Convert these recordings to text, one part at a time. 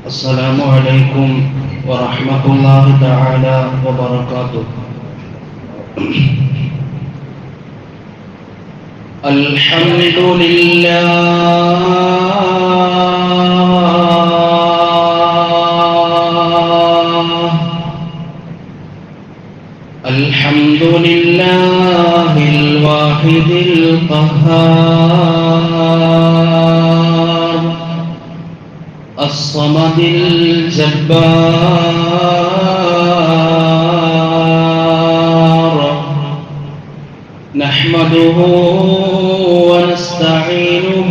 السلام عليكم ورحمة الله تعالى وبركاته. الحمد لله الحمد لله الواحد القهار الصمد الجبار، نحمده ونستعينه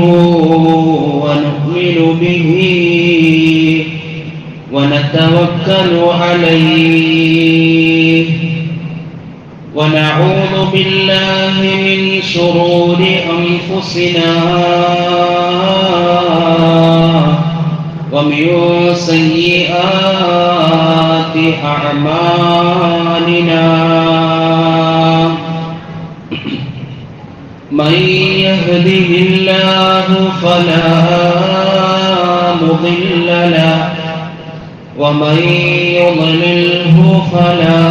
ونؤمن به ونتوكل عليه، ونعوذ بالله من شرور أنفسنا ومن سيئات أعمالنا، من يهده الله فلا مضل له ومن يضلله فلا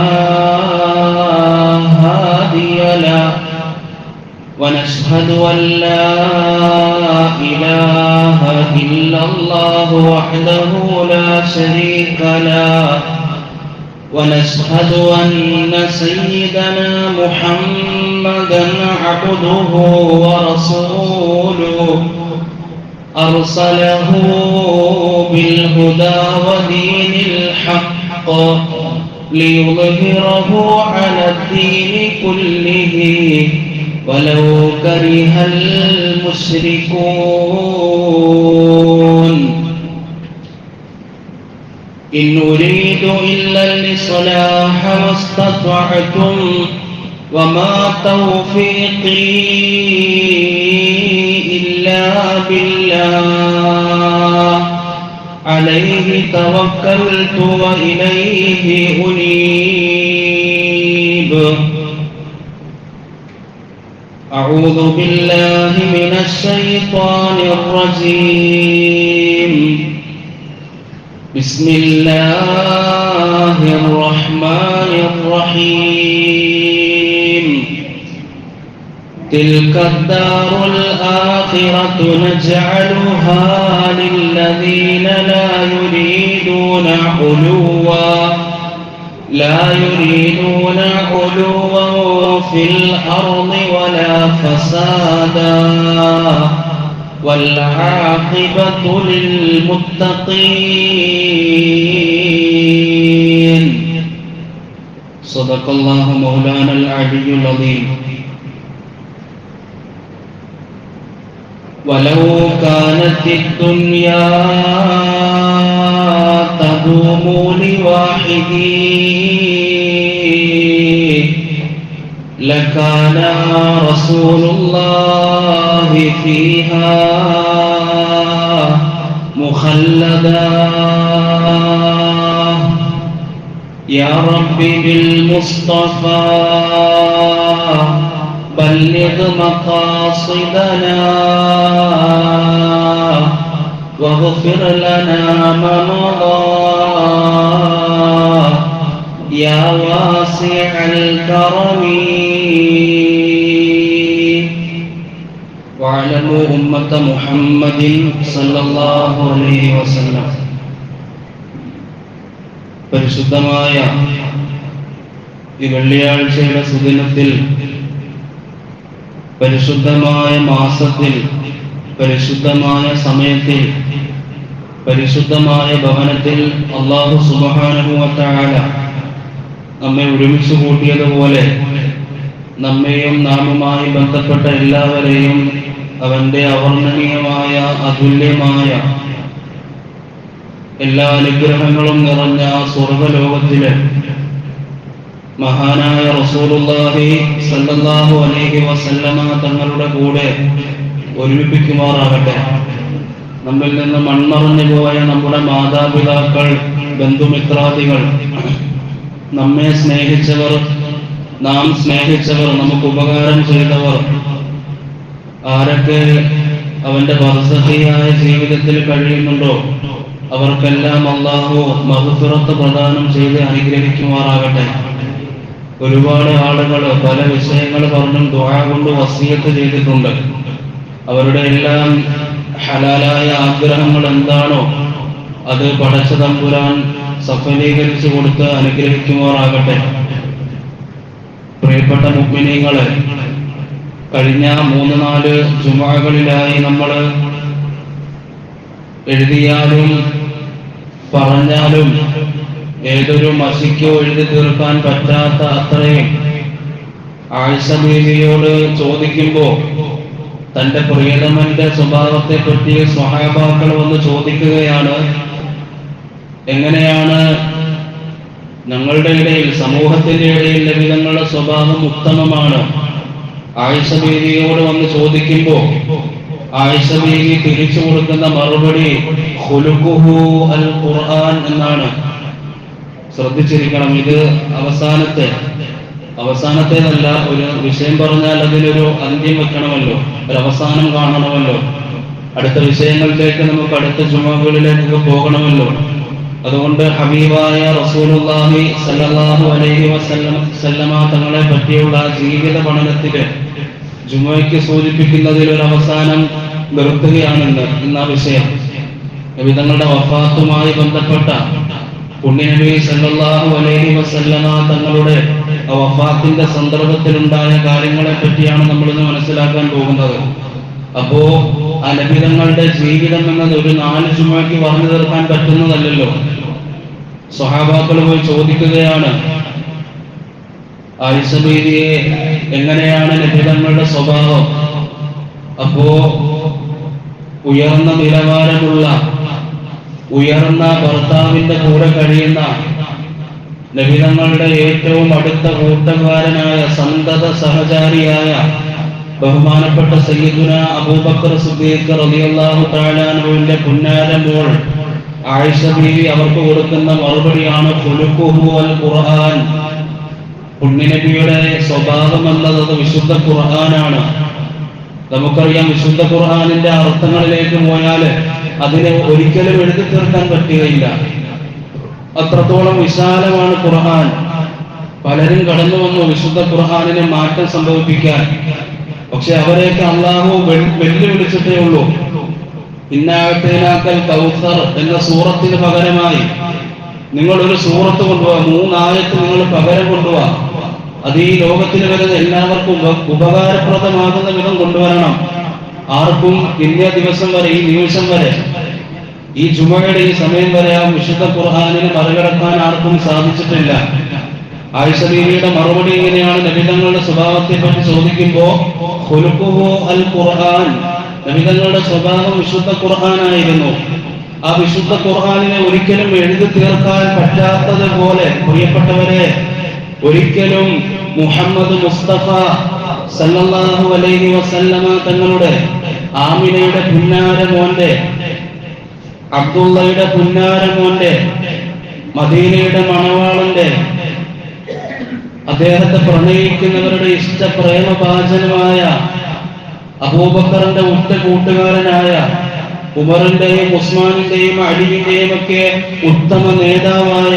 هادي له، ونشهد أن لا إله إلا الله وحده لا شريك له، ونشهد أن سيدنا محمدا عبده ورسوله، أرسله بالهدى ودين الحق ليظهره على الدين كله ولو كره المشركون. إن أريد إلا الإصلاح ما استطعت وما توفيقي إلا بالله، عليه توكلت وإليه أنيب. أعوذ بالله من الشيطان الرجيم. بسم الله الرحمن الرحيم. تلك الدار الآخرة نجعلها للذين لا يريدون علوا في الأرض ولا فسادا والعاقبة للمتقين. صدق الله مولانا العلي العظيم. ولو كانت الدنيا تدوم لواحد لكان رسول الله فيها مخلدا. يا رب بالمصطفى بلغ مقاصدنا واغفر لنا ما مضى يا واسع الكرم. واعلموا أمة محمد صلى الله عليه وسلم. പരിശുദ്ധമായ ഈ വെള്ളിയാഴ്ചയുടെ സുദിനത്തിൽ, പരിശുദ്ധമായ മാസത്തിൽ, പരിശുദ്ധമായ സമയത്തിൽ, പരിശുദ്ധമായ ഭവനത്തിൽ അല്ലാഹു സുബ്ഹാനഹു വ തആല നമ്മെ ഒരുമിച്ച് കൂട്ടിയതുപോലെ നമ്മെയും നാമുമായി ബന്ധപ്പെട്ട എല്ലാവരെയും അവന്റെ അവർണ്ണനീയമായ അതുല്യമായ എല്ലാ അനുഗ്രഹങ്ങളും നിറഞ്ഞ സ്വർഗ്ഗലോകത്തിലെ മഹാനായ റസൂലുള്ളാഹി സ്വല്ലല്ലാഹു അലൈഹി വസല്ലമ തങ്ങളുടെ കൂടെ ഒരുമിപ്പിക്കുമാറാകട്ടെ. നമ്മിൽ നിന്ന് മൺമറഞ്ഞു പോയ നമ്മുടെ മാതാപിതാക്കൾ, ബന്ധുമിത്രാദികൾ, നമ്മെ സ്നേഹിച്ചവർ, നാം സ്നേഹിച്ചവർ, നമുക്ക് ഉപകാരം ചെയ്തവർ, ആരൊക്കെ അവന്റെ ബർസഖിയായ ജീവിതത്തിൽ കഴിയുന്നുണ്ടോ അവർക്കെല്ലാം അല്ലാഹു മഗ്ഫിറത്ത് പ്രദാനം ചെയ്ത് അനുഗ്രഹിക്കുമാറാകട്ടെ. ഒരുപാട് ആളുകൾ പല വിഷയങ്ങൾ പറഞ്ഞും ദുആ കൊണ്ട് വസിയത്ത് ചെയ്തിട്ടുണ്ട്. അവരുടെ എല്ലാം ഹലാലായ ആഗ്രഹങ്ങൾ എന്താണോ അത് പടച്ച തമ്പുരാൻ സഫലീകരിച്ചു കൊടുത്ത് അനുഗ്രഹിക്കുമാറാകട്ടെ. പ്രിയപ്പെട്ട മുഅ്മിനീങ്ങളെ, കഴിഞ്ഞ 3-4 ജുമുഅകളിലായി നമ്മൾ എഴുതിയാലും പറഞ്ഞാലും ഏതൊരു മസിക്കോ എഴുതി തീർക്കാൻ പറ്റാത്ത അത്രയും ആയിഷ ബീവിയോട് ചോദിക്കുമ്പോൾ തന്റെ പ്രിയതമന്റെ സ്വഭാവത്തെ പറ്റി സ്വഹാബാക്കൾ വന്ന് ചോദിക്കുകയാണ്. എങ്ങനെയാണ് ഞങ്ങളുടെ ഇടയിൽ, സമൂഹത്തിന്റെ ഇടയിൽ നബിതങ്ങളുടെ സ്വഭാവം ഉത്തമമാണ്. ആയിഷ ബീവിയോട് വന്ന് ചോദിക്കുമ്പോൾ ആയിഷ ബീവി തിരിച്ചു കൊടുക്കുന്ന മറുപടി ഖുലുഖുഹു അൽ ഖുർആൻ എന്നാണ്. ശ്രദ്ധിച്ചിരിക്കണം, ഇത് അവസാനത്തേതല്ല. ഒരു വിഷയം പറഞ്ഞാൽ അതിനൊരു അന്ത്യം വെക്കണമല്ലോ, ഒരു അവസാനം കാണണമല്ലോ. അടുത്ത വിഷയങ്ങളിലേക്ക് നമുക്ക് അടുത്ത ജുമുഅകളിലേക്ക് പോകണമല്ലോ. അതുകൊണ്ട് ഹബീബായ റസൂലുള്ളാഹി സ്വല്ലല്ലാഹു അലൈഹി വസല്ലമ തങ്ങളെ പറ്റിയുള്ള ജീവിത പഠനത്തില് ജുമുഅയ്ക്ക് സൂചിപ്പിക്കുന്നതിൽ ഒരു അവസാനം നിർത്തുകയാണെന്ന് ഇന്ന വിഷയം. നബിതങ്ങളുടെ വഫാത്തുമായി ബന്ധപ്പെട്ട പുണ്യനബി സല്ലല്ലാഹു അലൈഹി വസല്ലമ തങ്ങളുടെ വഫാത്തിന്റെ സന്ദർഭത്തിലുണ്ടായ കാര്യങ്ങളെ പറ്റിയാണ് നമ്മളിന്ന് മനസ്സിലാക്കാൻ പോകുന്നത്. അപ്പോ ആ നബിതങ്ങളുടെ ജീവിതം എന്നത് ഒരു 4 ജുമുഅയ്ക്ക് പറഞ്ഞു തീർക്കാൻ പറ്റുന്നതല്ലല്ലോ. സ്വഹാബാക്കൾ പോയി ചോദിക്കുകയാണ്, ആയിഷ ബീവിയെ എങ്ങനെയാണ് നബിതങ്ങളുടെ സ്വഭാവം? അപ്പോ ഉയർന്ന നിലവാരമുള്ള, ഉയർന്ന ഭർത്താവിന്റെ കൂടെ കഴിയുന്ന നബിതങ്ങളുടെ ഏറ്റവും അടുത്ത കൂട്ടുകാരനായ സന്തത സഹചാരിയായ ബഹുമാനപ്പെട്ട സയ്യിദുന അബൂബക്കർ സിദ്ദീഖ് റളിയല്ലാഹു തആല അൻഹുവിന്റെ പുന്നാര മോൾ ആയിഷ ബീവി അവർക്ക് കൊടുക്കുന്ന മറുപടിയാണ് ഖുലുഖുഹു അൽ ഖുർആൻ. പുണ്യനബിയുടെ സ്വഭാവം എന്നത് വിശുദ്ധ ഖുർആനാണ്. നമുക്കറിയാം, വിശുദ്ധ ഖുർആനിന്റെ അർത്ഥങ്ങളിലേക്ക് പോയാൽ അതിനെ ഒരിക്കലും എഴുതി തീർക്കാൻ പറ്റുകയില്ല. അത്രത്തോളം വിശാലമാണ് ഖുർആൻ. പലരും കടന്നു വന്നു വിശുദ്ധ ഖുർആനിനെ മാറ്റം സംഭവിപ്പിക്കാൻ. പക്ഷെ അവരെയൊക്കെ അല്ലാഹു വെല്ലുവിളിച്ചിട്ടേ ഉള്ളൂ. ഇന്നാഅതൈനാക്കൽ കൗസർ എന്ന സൂറത്തിന് പകരമായി നിങ്ങൾ ഒരു സൂറത്ത് കൊണ്ടുപോവാ, 3 ആയത്ത് നിങ്ങൾ പകരം കൊണ്ടുപോവാ. അത് ഈ ലോകത്തിൽ വരുന്ന എല്ലാവർക്കും ഉപകാരപ്രദമാകുന്ന വിധം കൊണ്ടുവരണം. ആർക്കും ഇന്നേ ദിവസം വരെ, ഈ നിമിഷം വരെ, ഈ ജുമുഅയുടെ ഈ സമയം വരെ ആ വിശുദ്ധ ഖുർആനിനെ മറികടക്കാൻ ആർക്കും സാധിച്ചിട്ടില്ല. ആയിഷ ബീവിയുടെ മറുപടി ഇങ്ങനെയാണ്. നബിതങ്ങളുടെ സ്വഭാവത്തെ പറ്റി ചോദിക്കുമ്പോ ഖുലുഖുഹു അൽ ഖുർആൻ, നബിതങ്ങളുടെ സ്വഭാവം വിശുദ്ധ ഖുർആനായിരുന്നു. ആ വിശുദ്ധ ഖുർആനിനെ ഒരിക്കലും എഴുതി തീർക്കാൻ പറ്റാത്തതുപോലെ പ്രിയപ്പെട്ടവരെ, ഒരിക്കലും മുഹമ്മദ് മുസ്തഫ സല്ലല്ലാഹു അലൈഹി വസല്ലമ തങ്ങളുടെ ആമിനയുടെ പുന്നാര മോന്റെ, അബ്ദുള്ളയുടെ പുന്നാര മോന്റെ, മദീനയുടെ മണവാളന്റെ, അദ്ദേഹത്തെ പ്രണയിക്കുന്നവരുടെ ഇഷ്ടപ്രേമഭാജനമായ അബൂബക്കറിന്റെ ഉറ്റ കൂട്ടുകാരനായ ഉമറിന്റെയും ഉസ്മാനിന്റെയും അലിയുടെയും ഒക്കെ ഉത്തമ നേതാവായ,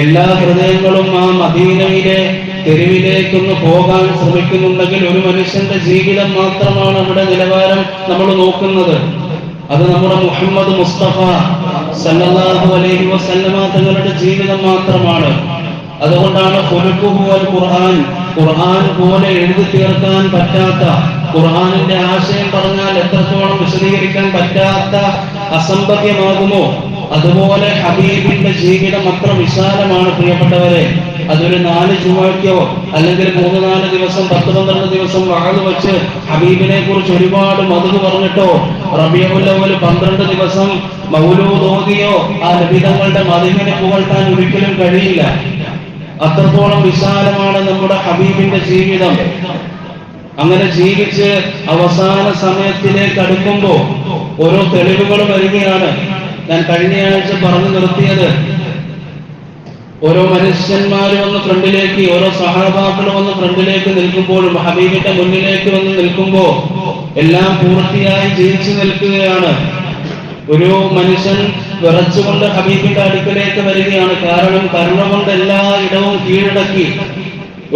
എല്ലാ ഹൃദയങ്ങളും ആ മദീനയിലെ തെരുവിലേക്കൊന്ന് പോകാൻ ശ്രമിക്കുന്നുണ്ടെങ്കിൽ ഒരു മനുഷ്യന്റെ ജീവിതം മാത്രമാണ് അവിടെ നിലവാരം നമ്മൾ നോക്കുന്നത്. അത് നമ്മുടെ മുഹമ്മദ് മുസ്തഫ സല്ലല്ലാഹു അലൈഹി വസല്ലമ തങ്ങളുടെ ജീവിതം മാത്രമാണ്. അതുകൊണ്ടാണ് ഖുലുഖുഹു അൽ ഖുർആൻ, ഖുർആൻ പോലെ എഴുതി തീർക്കാൻ പറ്റാത്ത, ഖുർആനിന്റെ ആശയം പറഞ്ഞാൽ എത്രത്തോളം വിശദീകരിക്കാൻ പറ്റാത്ത അസംഭവ്യമാകുമോ അതുപോലെ ഹബീബിന്റെ ജീവിതം അത്ര വിശാലമാണ് പ്രിയപ്പെട്ടവരെ. അതൊരു 4 ജുമുഅയ്ക്കോ അല്ലെങ്കിൽ 3-4 ദിവസം 10-12 ദിവസം വഅദ് വെച്ച് ഹബീബിനെ കുറിച്ച് ഒരുപാട് മദ്ഹ് പറഞ്ഞിട്ടോ റബീഉൽ അവ്വൽ 12 ദിവസം മൗലൂദ് ഓതിയോ ആ നബിതങ്ങളുടെ മദ്ഹിനെ പുകഴ്ത്താൻ ഒരിക്കലും കഴിയില്ല. അത്രത്തോളം വിശാലമാണ് നമ്മുടെ ഹബീബിന്റെ ജീവിതം. അങ്ങനെ ജീവിച്ച് അവസാന സമയത്തിലേക്ക് അടുക്കുമ്പോ ഓരോ തെളിവുകൾ വരികയാണ്. ഞാൻ കഴിഞ്ഞ ആഴ്ച പറഞ്ഞു നിർത്തിയത്, ഓരോ മനുഷ്യന്മാരും വന്ന് ഫ്രണ്ടിലേക്ക്, ഓരോ സഹാബാക്കൾ വന്ന് ഫ്രണ്ടിലേക്ക് നിൽക്കുമ്പോഴും ഹബീബിന്റെ മുന്നിലേക്ക് വന്ന് നിൽക്കുമ്പോ എല്ലാം പൂർത്തിയായി ജീവിച്ചു നിൽക്കുകയാണ്. ഒരു മനുഷ്യൻ വിറച്ചുകൊണ്ട് ഹബീബിന്റെ അടുക്കലേക്ക് വരികയാണ്. കാരണം കരുണ കൊണ്ട് എല്ലായിടവും കീഴടക്കി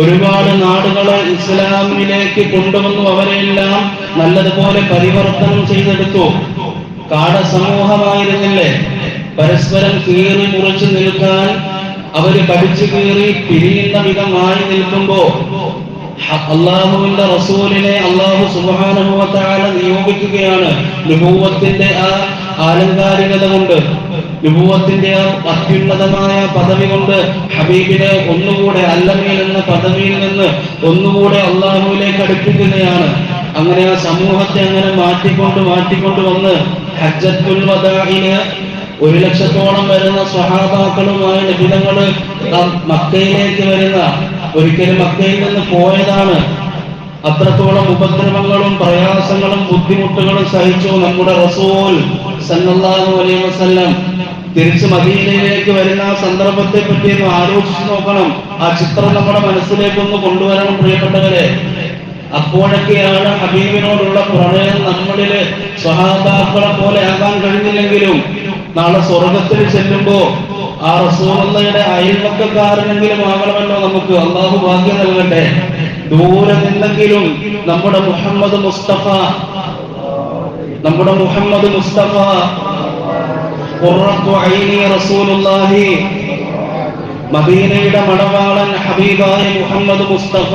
ഒരുപാട് നാടുകളെ ഇസ്ലാമിലേക്ക് കൊണ്ടുവന്നു. അവരെല്ലാം നല്ലതുപോലെ പരിവർത്തനം ചെയ്തെടുത്തു. കാട സമൂഹമായിരുന്നില്ലേ? പരസ്പരം കീറി മുറിച്ചു നിൽക്കാൻ അവര് കടിച്ചു കീറി പിരിയുന്ന വിധമായി നിൽക്കുമ്പോ അള്ളാഹുവിന്റെ റസൂലിനെ അള്ളാഹു സുബ്ഹാനഹു വ തആല നിയോഗിക്കുകയാണ്. നുബുവത്തിന്റെ ആ ആലങ്കാരികത കൊണ്ട്, നുബുവത്തിന്റെ ആ അത്യുന്നതമായ പദവി കൊണ്ട് ഹബീബിനെ ഒന്നുകൂടെ അല്ലമീൻ എന്ന പദവിയിൽ നിന്ന് ഒന്നുകൂടെ അള്ളാഹുവിലേക്ക് അടുപ്പിക്കുകയാണ്. അങ്ങനെ ആ സമൂഹത്തെ അങ്ങനെ മാറ്റിക്കൊണ്ട് വന്ന് ഹജ്ജത്തുൽ വദാഇന് 1,00,000-ഓളം വരുന്ന സ്വഹാബാക്കളുമായി നബി തങ്ങൾ മക്കയിലേക്ക് വരുന്ന, ഒരിക്കലും മക്കയിൽ നിന്ന് പോയതാണ്. അത്രത്തോളം ഉപദ്രവങ്ങളും പ്രയാസങ്ങളും ബുദ്ധിമുട്ടുകളും സഹിച്ചു നമ്മുടെ റസൂൽ സല്ലല്ലാഹു അലൈഹി വസല്ലം. തിരിച്ച് മദീനയിലേക്ക് വരുന്ന ആ സന്ദർഭത്തെ പറ്റി ഒന്ന് ആലോചിച്ച് നോക്കണം. ആ ചിത്രം നമ്മുടെ മനസ്സിലേക്കൊന്ന് കൊണ്ടുവരണം പ്രിയപ്പെട്ടവരെ. അപ്പോഴൊക്കെയാണ് ഹബീബിനോടുള്ള പ്രണയം നമ്മളില് സ്വഹാബാക്കളെ പോലെ ആകാൻ കഴിഞ്ഞില്ലെങ്കിലും നാളെ സ്വർഗത്തിൽ ചെല്ലുമ്പോ ആ റസൂലുള്ളാഹിയുടെ അയൽവക്കക്കാരനെങ്കിലും ആകണമല്ലോ നമുക്ക്. അള്ളാഹു ഭാഗ്യം നൽകട്ടെ. ദൂരെ നിന്നെങ്കിലും നമ്മുടെ മുഹമ്മദ് മുസ്തഫ ഖുർറത്തു ഐനി റസൂലുള്ളാഹി, മദീനയുടെ മണവാളൻ ഹബീബായ മുഹമ്മദ് മുസ്തഫ,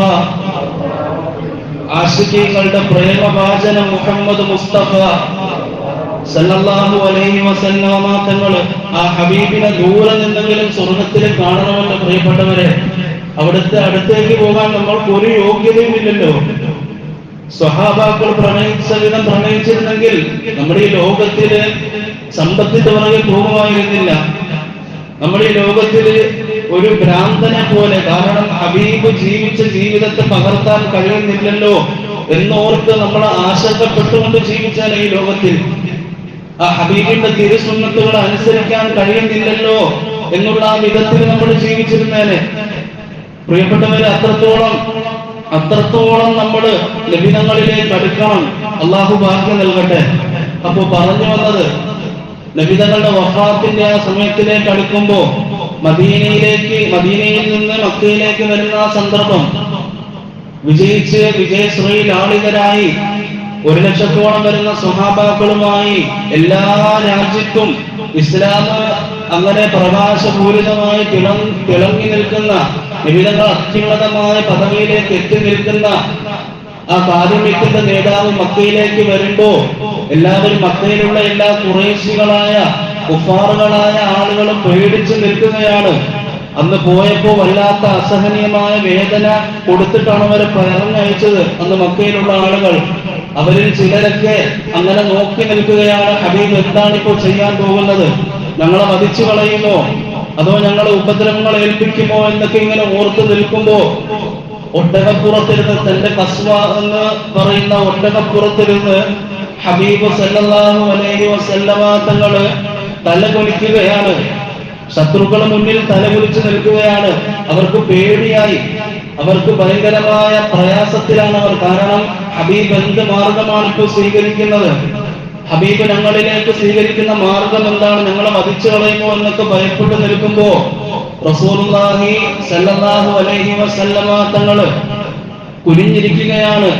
ആശിഖീങ്ങളുടെ പ്രേമഭാജനം മുഹമ്മദ് മുസ്തഫ സല്ലല്ലാഹു അലൈഹി വസല്ലമ തങ്ങൾ ആ ഹബീബിനെ ദൂരെ നിന്നെങ്കിലും സ്വർഗത്തിൽ കാണണമെന്ന് പ്രിയപ്പെട്ടവരെ. അവിടുത്തെ അടുത്തേക്ക് പോകാൻ നമ്മൾക്ക് ഒരു യോഗ്യതയുമില്ലല്ലോ. സ്വഹാബാക്കൾ പ്രണയിച്ച വിധം പ്രണയിച്ചിരുന്നെങ്കിൽ നമ്മുടെ ഈ ലോകത്തില് സമ്പത്തിന്റെ പുറകെ പോകുമായിരുന്നില്ല. നമ്മുടെ ഈ ലോകത്തില് ഒരു ഭ്രാന്തനെ പോലെ, കാരണം ഹബീബ് ജീവിച്ച ജീവിതത്തെ പകർത്താൻ കഴിയുന്നില്ലല്ലോ എന്നോർത്ത് നമ്മൾ ആശങ്കപ്പെട്ടുകൊണ്ട് ജീവിച്ചാൽ ഈ ലോകത്തിൽ ആ ഹബീബിന്റെ തിരുസുന്നത്തുകൾ അനുസരിക്കാൻ കഴിയുന്നില്ലല്ലോ എന്നുള്ള ആ വിധത്തിൽ നമ്മൾ ജീവിച്ചിരുന്നേനെ. പ്രിയപ്പെട്ടവരെ, അത്രത്തോളം നമ്മൾ നബിതങ്ങളിലേക്ക് അടുക്കണം. അള്ളാഹു ഭാഗ്യം നൽകട്ടെ. അപ്പൊ പറഞ്ഞു വന്നത്, നബിതങ്ങളുടെ വഫാത്തിന്റെ ആ സമയത്തിലേക്ക് അടുക്കുമ്പോ മദീനയിൽ നിന്ന് മക്കയിലേക്ക് വരുന്ന ആ സന്ദർഭം വിജയശ്രീ ലാളിതരായി 1,00,000-ഓളം വരുന്ന സ്വഹാബാക്കളുമായി എല്ലാ രാജ്യത്തും ഇസ്ലാം അങ്ങനെ പ്രകാശപൂരിതമായി തിളങ്ങി നിൽക്കുന്ന, നബിതങ്ങൾ അത്യുന്നതമായ പദവിയിലേക്ക് എത്തി നിൽക്കുന്ന ആ കാരുണ്യത്തിന്റെ നേതാവ് മക്കയിലേക്ക് വരുമ്പോ എല്ലാവരും മക്കയിലുള്ള എല്ലാ ഖുറൈശികളായ കുഫാറുകളായ ആളുകളും പേടിച്ചു നിൽക്കുകയാണ്. അന്ന് പോയപ്പോ വല്ലാത്ത അസഹനീയമായ വേദന കൊടുത്തിട്ടാണ് അവരെ പറഞ്ഞയച്ചത് അന്ന് മക്കയിലുള്ള ആളുകൾ. അവരിൽ ചിലരൊക്കെ അങ്ങനെ നോക്കി നിൽക്കുകയാണ്. ഹബീബ് എന്താണ് ഇപ്പോൾ ചെയ്യാൻ പോകുന്നത്? ഞങ്ങളെ വധിച്ചു കളയുമോ അതോ ഞങ്ങളെ ഉപദ്രവങ്ങൾ ഏൽപ്പിക്കുമോ എന്നൊക്കെ ഇങ്ങനെ ഓർത്തു നിൽക്കുമ്പോ ഒട്ടകപ്പുറത്തിരുന്ന്, തന്റെ കസ്വ എന്ന് പറയുന്ന ഒട്ടകപ്പുറത്തിരുന്ന് ഹബീബ് സല്ലല്ലാഹു അലൈഹി വസല്ലമ തങ്ങള് തലകുനിക്കുകയാണ്. ശത്രുക്കൾ മുന്നിൽ തലകുലിച്ചു നിൽക്കുകയാണ്. അവർക്ക് പേടിയായി, അവർക്ക് ഭയങ്കരമായ പ്രയാസത്തിലാണ് അവർ. കാരണം ഹബീബ് എന്ത് മാർഗമാണ് ഇപ്പോൾ സ്വീകരിക്കുന്നത്? ഹബീബ് ഞങ്ങളിലേക്ക് സ്വീകരിക്കുന്ന മാർഗം എന്താണ്? ഞങ്ങളെ വധിച്ചു കളയുമോ എന്നൊക്കെ ഭയപ്പെട്ട് നിൽക്കുമ്പോ റസൂലുള്ളാഹി സല്ലല്ലാഹു അലൈഹി വസല്ലമ തങ്ങള് കുനിഞ്ഞിരിക്കുകയാണ്.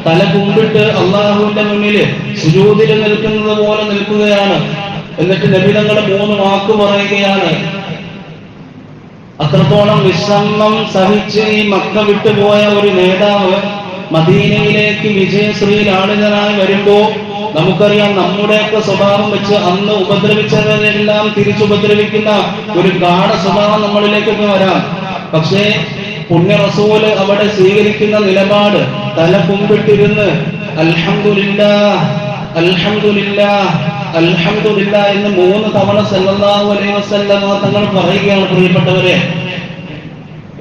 തല കുമ്പിട്ട് അള്ളാഹുവിന്റെ മുന്നില് സുജൂദിൽ നിൽക്കുന്നത് പോലെ നിൽക്കുകയാണ്. എന്നിട്ട് നബി തങ്ങൾ 3 വാക്ക് പറയുകയാണ്. അത്രത്തോളം വിഷമം സഹിച്ച് ഈ മക്ക വിട്ടുപോയ ഒരു നേതാവ് മദീനയിലേക്ക് വിജയശ്രീ ലാളിതനായി വരുമ്പോ നമുക്കറിയാം, നമ്മുടെയൊക്കെ സ്വഭാവം വെച്ച് അന്ന് ഉപദ്രവിച്ചവരെല്ലാം തിരിച്ചുപദ്രവിക്കുന്ന ഒരു ഗാഢ സ്വഭാവം നമ്മളിലേക്കൊക്കെ വരാം. പക്ഷേ പുണ്യ റസൂല് അവിടെ സ്വീകരിക്കുന്ന നിലപാട് തല കുമ്പിട്ടിരുന്ന് അൽഹംദുലില്ലാഹ് അൽഹംദുലില്ലാഹ് അൽഹംദുലില്ലാഹ് എന്ന് 3 തവണ സല്ലല്ലാഹു അലൈഹി വസല്ലമ തങ്ങൾ പറയുകയാണ് പ്രിയപ്പെട്ടവരെ.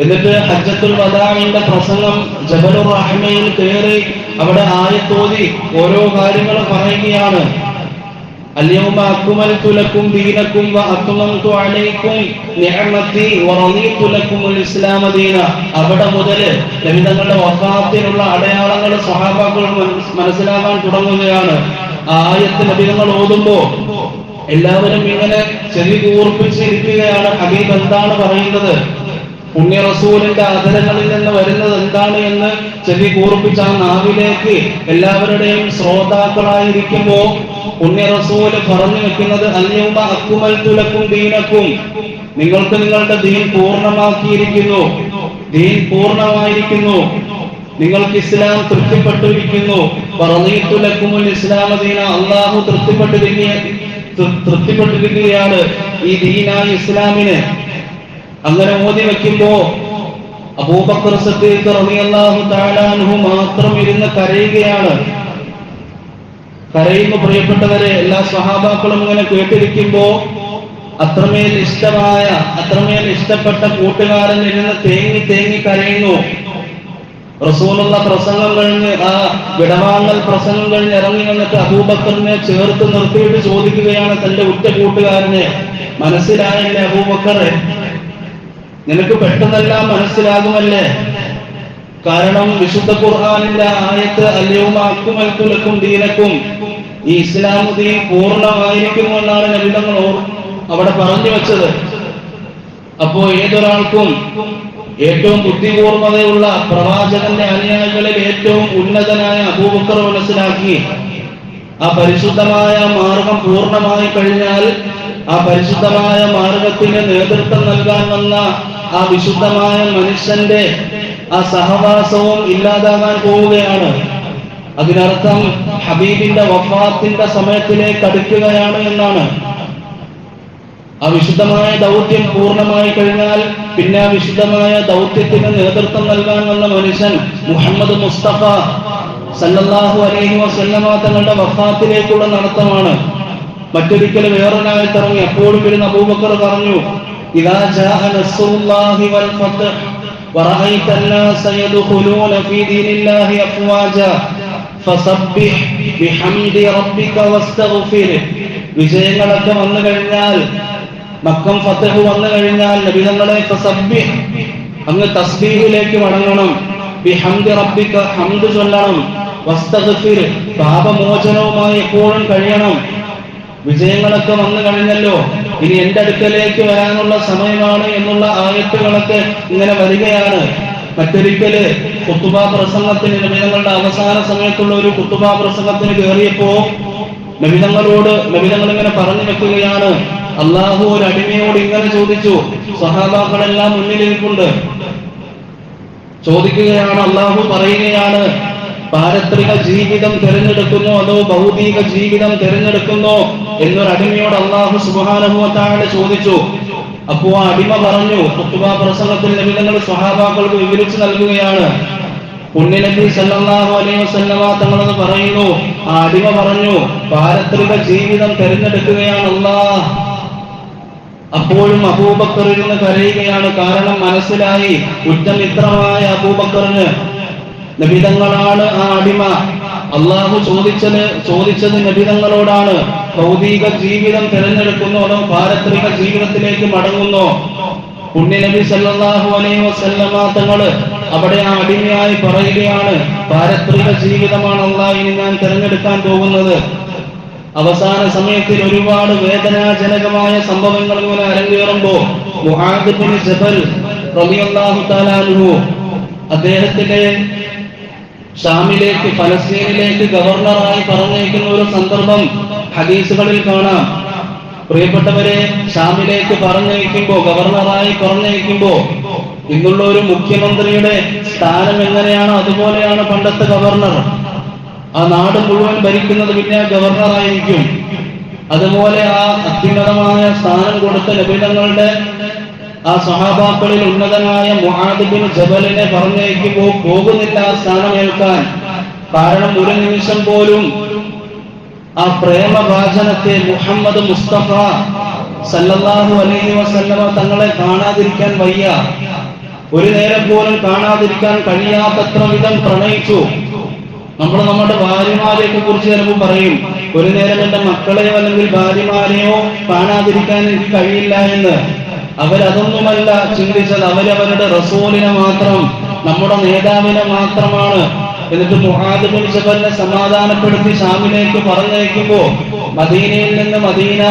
എന്നിട്ട് ഹജ്ജത്തുൽ വദാഇന്റെ പ്രസംഗം ജബലുർ റഹ്മയിൽ കയറി അവിടെ ആയത്തോതി ഓരോ കാര്യങ്ങളും പറയുകയാണ്. അൽയൗമ അക്മൽതു ലക്കും ദീനക്കും വഅത്മംതു അലൈക്കും നിഅമതി വറദീതു ലക്കുമുൽ ഇസ്ലാമ ദീന. അവിടെ മുതൽ നബി തങ്ങളുടെ വഫാത്തിനുള്ള അടയാളങ്ങൾ സ്വഹാബാക്കൾ മനസ്സിലാക്കാൻ തുടങ്ങുകയാണ്. ആയത്ത് നബി തങ്ങൾ ഓതുമ്പോ എല്ലാവരും ഇങ്ങനെ ചെവി കൂർപ്പിച്ചിരിക്കുകയാണ്. ഹബീബ് എന്താണ് പറയുന്നത്, പുണ്യ റസൂലിന്റെ ആദരങ്ങളിൽ നിന്ന് വരുന്നത് എന്താണ് എന്ന് ചെവി കൂർപ്പിച്ച ആ നാവിലേക്ക് എല്ലാവരുടെയും ശ്രോതാക്കളായിരിക്കുമ്പോ പുണ്യ റസൂല് പറഞ്ഞു വെക്കുന്നത് അൽയൗമ അക്മൽതു ലക്കും ദീനക്കും, നിങ്ങൾക്ക് നിങ്ങളുടെ ദീൻ പൂർണ്ണമാക്കിയിരിക്കുന്നു, ദീൻ പൂർണ്ണമായിരിക്കുന്നു, നിങ്ങൾക്ക് ഇസ്ലാം തൃപ്തിപ്പെട്ടിരിക്കുന്നു. റളീതു ലക്കുമുൽ ഇസ്ലാമ ദീന, അല്ലാഹു തൃപ്തിപ്പെട്ടിരിക്കുകയാണ് ഈ ദീനായ ഇസ്ലാമിന്. അങ്ങനെ ഓതി വെക്കുമ്പോ അബൂബക്കർ സിദ്ദീഖ് റളിയല്ലാഹു തആല അൻഹു മാത്രം ഇരുന്ന് കരയുകയാണ്. കരയുന്ന പ്രിയപ്പെട്ടവരെ, എല്ലാ സ്വഹാബാക്കളും ഇങ്ങനെ കേട്ടിരിക്കുമ്പോ അത്രമേൽ ഇഷ്ടപ്പെട്ട കൂട്ടുകാരൻ ഇരുന്ന് തേങ്ങി തേങ്ങി കരയുന്നു. റസൂലുള്ള പ്രസംഗം കഴിഞ്ഞ് ആ വിടവാങ്ങൽ പ്രസംഗം കഴിഞ്ഞ് ഇറങ്ങി വന്നിട്ട് അബൂബക്കറിനെ ചേർത്ത് നിർത്തിയിട്ട് ചോദിക്കുകയാണ് തന്റെ ഉറ്റ കൂട്ടുകാരനെ, മനസ്സിലായില്ലേ അബൂബക്കറെ, നിനക്ക് പെട്ടെന്നെല്ലാം മനസ്സിലാകുമല്ലേ? കാരണം വിശുദ്ധ ഖുർആനിന്റെ ആയത്ത് അൽയൗമ അക്മൽതു ലക്കും ദീനക്കും, ഈ ഇസ്ലാം ദീൻ പൂർണ്ണമായിരിക്കുന്നു എന്നാണ് നബി തങ്ങൾ അവിടെ പറഞ്ഞു വെച്ചത്. അപ്പോ ഏതൊരാൾക്കും ഏറ്റവും ബുദ്ധിപൂർവതയുള്ള പ്രവാചകന്റെ അനുയായികളിൽ ഏറ്റവും ഉന്നതനായ അബൂബക്കർ മനസ്സിലാക്കി ആ പരിശുദ്ധമായ മാർഗം പൂർണ്ണമായി കഴിഞ്ഞാൽ ആ പരിശുദ്ധമായ മാർഗത്തിന് നേതൃത്വം നൽകാൻ വന്ന ആ വിശുദ്ധമായ മനുഷ്യന്റെ ആ സഹവാസവും ഇല്ലാതാകാൻ പോവുകയാണ്. അതിനർത്ഥം ഹബീബിന്റെ വഫാത്തിന്റെ സമയത്തിലേക്ക് അടുക്കുകയാണ് എന്നാണ്. ആ വിശുദ്ധമായ ദൗത്യം പൂർണ്ണമായി കഴിഞ്ഞാൽ പിന്നെ ആ വിശുദ്ധമായ ദൗത്യത്തിന് നേതൃത്വം നൽകാൻ വന്ന മനുഷ്യൻ മുഹമ്മദ് മുസ്തഫ സല്ലല്ലാഹു അലൈഹി വസല്ലമ തങ്ങളുടെ വഫാത്തിലേക്കുള്ള നടത്തമാണ്. മറ്റൊരിക്കൽ വേറൊരായത്തിറങ്ങി അപ്പോഴും വരുന്ന അബൂബക്കർ പറഞ്ഞു, ഇദാ ജാഅ നസ്റുല്ലാഹി വൽ ഫത്ഹ് വറഅയ്ത അന്നാസ യദ്ഖുലൂന ഫീ ദീനില്ലാഹി അഫ്വാജ ഫസബ്ബിഹ് ബിഹംദി റബ്ബിക വസ്തഗ്ഫിർ. വിജയങ്ങളൊക്കെ വന്നു കഴിഞ്ഞാൽ, മക്കം ഫത്ഹ് വന്നു കഴിഞ്ഞാൽ നബി തങ്ങളെ ഫസബ്ബിഹ്, അങ്ങ് തസ്ബീഹിലേക്ക് മടങ്ങണം, ബിഹംദി റബ്ബിക, ഹംദ് ചൊല്ലണം, വസ്തഗ്ഫിർ, പാപമോചനവുമായി എപ്പോഴും കഴിയണം. വിജയങ്ങളൊക്കെ വന്നു കഴിഞ്ഞല്ലോ, ഇനി എന്റെ അടുക്കലേക്ക് വരാനുള്ള സമയമാണ് എന്നുള്ള ആയത്തുകളൊക്കെ ഇങ്ങനെ വരികയാണ്. മറ്റൊരിക്കല് ഖുതുബ പ്രസംഗത്തിന് നബിതങ്ങളുടെ അവസാന സമയത്തുള്ള ഒരു ഖുതുബ പ്രസംഗത്തിന് കയറിയപ്പോ നബിതങ്ങൾ ഇങ്ങനെ പറഞ്ഞു വെക്കുകയാണ്, അള്ളാഹു ഒരു അടിമയോട് ഇങ്ങനെ ചോദിച്ചു. സഹാബാക്കളെല്ലാം മുന്നിലിരിപ്പുണ്ട്. ചോദിക്കുകയാണ്, അള്ളാഹു പറയുകയാണ്, പാരത്രിക ജീവിതം തിരഞ്ഞെടുക്കുന്നോ അതോ ഭൗതിക ജീവിതം തിരഞ്ഞെടുക്കുന്നോ എന്നൊരു അടിമയോട് അള്ളാഹു സുബ്ഹാനഹു വ തആല ചോദിച്ചു. അപ്പോ ആ അടിമ പറഞ്ഞു, ഖുതുബ പ്രസംഗത്തിൽ നബിതങ്ങൾ സ്വഹാബാക്കൾക്ക് വിവരിച്ചു നൽകുകയാണ്. പുണ്യനബി സല്ലല്ലാഹു അലൈഹി വസല്ലമ തങ്ങളെന്ന് പറയുന്നു, ആ അടിമ പറഞ്ഞു, പാരത്രിക ജീവിതം തിരഞ്ഞെടുക്കുകയാണ് അല്ലാഹ്. അപ്പോഴും അബൂബക്കർ ഇരുന്ന് കരയുകയാണ്. കാരണം മനസ്സിലായി, ഉറ്റമിത്രമായ അബൂബക്കറിന് നബിതങ്ങളാണ് ആ അടിമ. അള്ളാഹു ചോദിച്ചത് നബിതങ്ങളോടാണ്, ഭൗതിക ജീവിതം തിരഞ്ഞെടുക്കുന്നോ അതോ പാരത്രിക ജീവിതത്തിലേക്ക് മടങ്ങുന്നോ? പുണ്യനബി സല്ലല്ലാഹു അലൈഹി വസല്ലമ തങ്ങൾ അവിടെ ആ അടിമയായി പറയുകയാണ്, പാരത്രിക ജീവിതമാണ് അല്ലാഹ് ഇനി ഞാൻ തിരഞ്ഞെടുക്കാൻ പോകുന്നത്. അവസാന സമയത്തിൽ ഒരുപാട് വേദനാജനകമായ സംഭവങ്ങൾ ഇങ്ങനെ അരങ്ങേറുമ്പോ മുആദ് ബിൻ ജബൽ റളിയല്ലാഹു തആല അൻഹു അദ്ദേഹത്തിന്റെ ഷാമിലേക്ക്, ഫലസ്തീനിലേക്ക് ഗവർണറായി പറഞ്ഞയക്കുന്ന ഒരു സന്ദർഭം ഹദീസുകളിൽ കാണാം. പ്രിയപ്പെട്ടവരെ, ഷാമിലേക്ക് പറഞ്ഞയക്കുമ്പോ, ഗവർണറായി പറഞ്ഞയക്കുമ്പോ ഇന്നുള്ള ഒരു മുഖ്യമന്ത്രിയുടെ സ്ഥാനം എങ്ങനെയാണോ അതുപോലെയാണ് പണ്ടത്തെ ഗവർണർ. ആ നാട് മുഴുവൻ ഭരിക്കുന്നത് പിന്നെ ഗവർണറായിരിക്കും. അതുപോലെ ആ അത്യുന്നതമായ സ്ഥാനം കൊടുത്ത നബിതങ്ങളുടെ ആ സ്വഹാബാക്കളിൽ ഉന്നതനായ മുആദ് ബിൻ ജബലിനെ പറഞ്ഞയക്കുമ്പോൾ പോകുന്നില്ല ആ സ്ഥാനമേൽക്കാൻ. കാരണം ഒരു നിമിഷം പോലും ആ പ്രേമഭാജനത്തെ മുഹമ്മദ് മുസ്തഫ സല്ലല്ലാഹു അലൈഹി വസല്ലമ തങ്ങളെ കാണാതിരിക്കാൻ വയ്യ. ഒരു നേരം പോലും കാണാതിരിക്കാൻ കഴിയാത്തത്ര വിധം പ്രണയിച്ചു. നമ്മൾ നമ്മുടെ ഭാര്യമാരെയൊക്കെ കുറിച്ച് ചിലപ്പോൾ പറയും, ഒരു നേരം എന്റെ മക്കളെയോ അല്ലെങ്കിൽ ഭാര്യമാരെയോ കാണാതിരിക്കാൻ എനിക്ക് കഴിയില്ല എന്ന്. അവരതൊന്നുമല്ല ചിന്തിച്ചത്, അവരവരുടെ റസൂലിനെ മാത്രം, നമ്മുടെ നേതാവിനെ മാത്രമാണ്. എന്നിട്ട് മുആദ് ബിൻ ജബലിനെ സമാധാനപ്പെടുത്തി ഷാമിലേക്ക് പറഞ്ഞയക്കുമ്പോ മദീനയിൽ നിന്ന് മദീന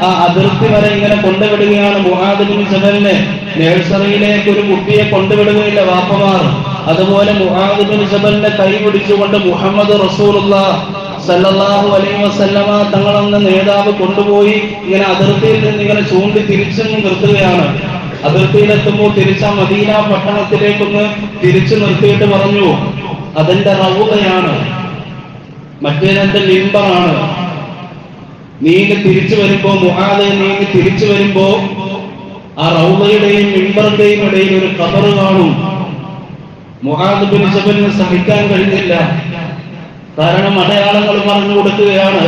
ആ അതിർത്തി വരെ ഇങ്ങനെ കൊണ്ടുവിടുകയാണ് മുആദ് ബിൻ ജബലിനെ. നഴ്സറിയിലേക്ക് ഒരു കുട്ടിയെ കൊണ്ടുവിടുകയില്ല വാപ്പമാർ. അതുപോലെ മുആദ് ബിൻ ജബലിനെ കൈ പിടിച്ചുകൊണ്ട് മുഹമ്മദ് റസൂലുള്ളാഹി സല്ലല്ലാഹു അലൈഹി വസല്ലമ തങ്ങളെന്ന നേതാവ് കൊണ്ടുപോയി ഇങ്ങനെ അതിർത്തിയിൽ നിന്ന് ഇങ്ങനെ ചൂണ്ടി തിരിച്ചു നിർത്തുകയാണ്. അതിർത്തിയിലെത്തുമ്പോൾ തിരിച്ച മദീന പട്ടണത്തിലേക്കൊന്ന് തിരിച്ചു നിർത്തിയിട്ട് പറഞ്ഞു, അതെന്റെ റൗളയാണ്, മറ്റേതെന്റെ മിമ്പറാണ്. നീങ്ങി തിരിച്ചു വരുമ്പോ മുആദ് നീങ്ങി തിരിച്ചു വരുമ്പോ ആ റൗളയുടെയും മിമ്പറിന്റെയും ഇടയിൽ ഒരു ഖബർ കാണും. മുആദ് ബിൻ ജബലിന് സഹിക്കാൻ കഴിഞ്ഞില്ല. കാരണം അടയാളങ്ങൾ പറഞ്ഞു കൊടുക്കുകയാണ്.